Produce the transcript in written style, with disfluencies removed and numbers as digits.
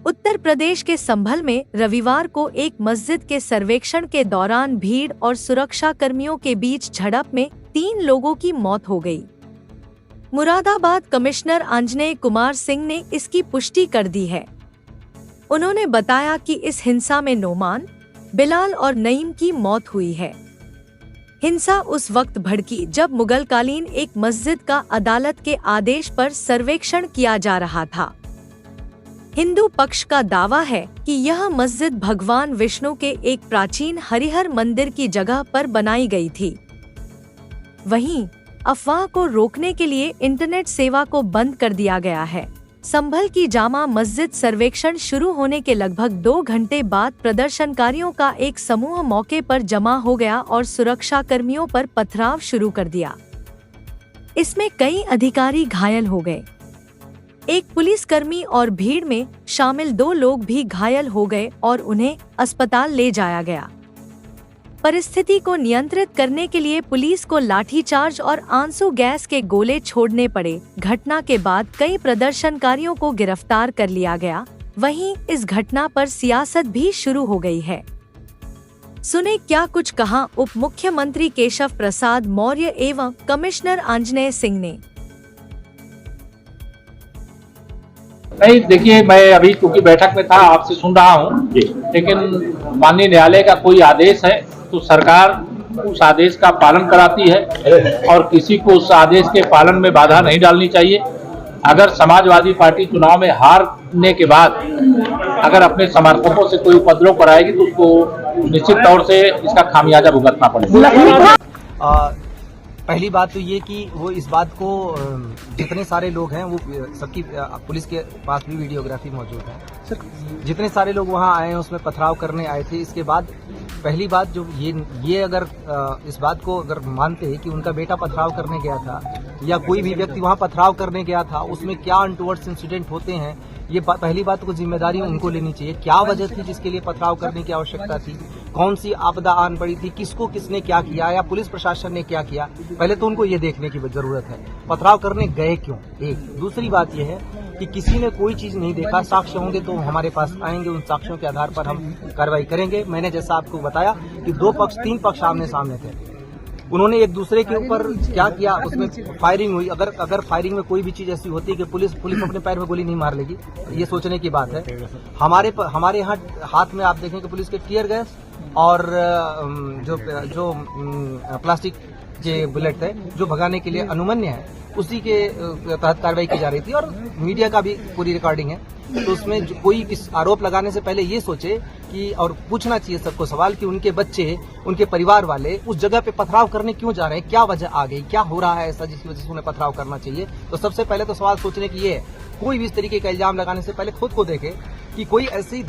उत्तर प्रदेश के संभल में रविवार को एक मस्जिद के सर्वेक्षण के दौरान भीड़ और सुरक्षा कर्मियों के बीच झड़प में 3 लोगों की मौत हो गई। मुरादाबाद कमिश्नर आंजनेय कुमार सिंह ने इसकी पुष्टि कर दी है। उन्होंने बताया कि इस हिंसा में नोमान, बिलाल और नईम की मौत हुई है। हिंसा उस वक्त भड़की जब मुगलकालीन एक मस्जिद का अदालत के आदेश पर सर्वेक्षण किया जा रहा था। हिंदू पक्ष का दावा है कि यह मस्जिद भगवान विष्णु के एक प्राचीन हरिहर मंदिर की जगह पर बनाई गई थी। वहीं अफवाह को रोकने के लिए इंटरनेट सेवा को बंद कर दिया गया है। संभल की जामा मस्जिद सर्वेक्षण शुरू होने के लगभग 2 घंटे बाद प्रदर्शनकारियों का एक समूह मौके पर जमा हो गया और सुरक्षा कर्मियों पर पथराव शुरू कर दिया। इसमें कई अधिकारी घायल हो गए। एक पुलिसकर्मी और भीड़ में शामिल 2 लोग भी घायल हो गए और उन्हें अस्पताल ले जाया गया। परिस्थिति को नियंत्रित करने के लिए पुलिस को लाठीचार्ज और आंसू गैस के गोले छोड़ने पड़े। घटना के बाद कई प्रदर्शनकारियों को गिरफ्तार कर लिया गया। वहीं इस घटना पर सियासत भी शुरू हो गई है। सुने क्या कुछ कहा उप मुख्यमंत्री केशव प्रसाद मौर्य एवं कमिश्नर आंजनेय सिंह ने। नहीं, देखिए, मैं अभी क्योंकि बैठक में था, आपसे सुन रहा हूँ, लेकिन माननीय न्यायालय का कोई आदेश है तो सरकार उस आदेश का पालन कराती है और किसी को उस आदेश के पालन में बाधा नहीं डालनी चाहिए। अगर समाजवादी पार्टी चुनाव में हारने के बाद अगर अपने समर्थकों से कोई उपद्रव कराएगी तो उसको निश्चित तौर से इसका खामियाजा भुगतना पड़ेगा। पहली बात तो ये कि वो इस बात को जितने सारे लोग हैं वो सबकी पुलिस के पास भी वीडियोग्राफी मौजूद है सर। जितने सारे लोग वहाँ आए हैं उसमें पथराव करने आए थे। इसके बाद पहली बात जो ये अगर इस बात को अगर मानते हैं कि उनका बेटा पथराव करने गया था या कोई भी व्यक्ति वहाँ पथराव करने गया था, उसमें क्या अनटुवर्ड्स इंसिडेंट होते हैं, ये पहली बात को जिम्मेदारी उनको लेनी चाहिए। क्या वजह थी जिसके लिए पथराव करने की आवश्यकता थी, कौन सी आपदा आन पड़ी थी, किसको किसने क्या किया या पुलिस प्रशासन ने क्या किया, पहले तो उनको ये देखने की जरूरत है। पथराव करने गए क्यों, एक। दूसरी बात यह है कि किसी ने कोई चीज नहीं देखा, साक्ष्य होंगे तो हमारे पास आएंगे, उन साक्ष्यों के आधार पर हम कार्रवाई करेंगे। मैंने जैसा आपको बताया कि 3 पक्ष आमने सामने थे, उन्होंने एक दूसरे के ऊपर क्या किया, उसमें फायरिंग हुई। अगर फायरिंग में कोई भी चीज ऐसी होती है कि पुलिस अपने पैर में गोली नहीं मार लेगी, ये सोचने की बात है। हमारे यहाँ हाथ में आप देखें कि पुलिस के टीयर गैस और जो प्लास्टिक के बुलेट है जो भगाने के लिए अनुमन्य है, उसी के तहत कार्रवाई की जा रही थी और मीडिया का भी पूरी रिकॉर्डिंग है। तो उसमें कोई इस आरोप लगाने से पहले ये सोचे कि और पूछना चाहिए सबको सवाल कि उनके बच्चे, उनके परिवार वाले उस जगह पे पथराव करने क्यों जा रहे हैं, क्या वजह आ गई, क्या हो रहा है ऐसा जिसकी वजह से उन्हें पथराव करना चाहिए। तो सबसे पहले तो सवाल सोचने की ये है, कोई भी इस तरीके का इल्जाम लगाने से पहले खुद को देखे कि कोई ऐसी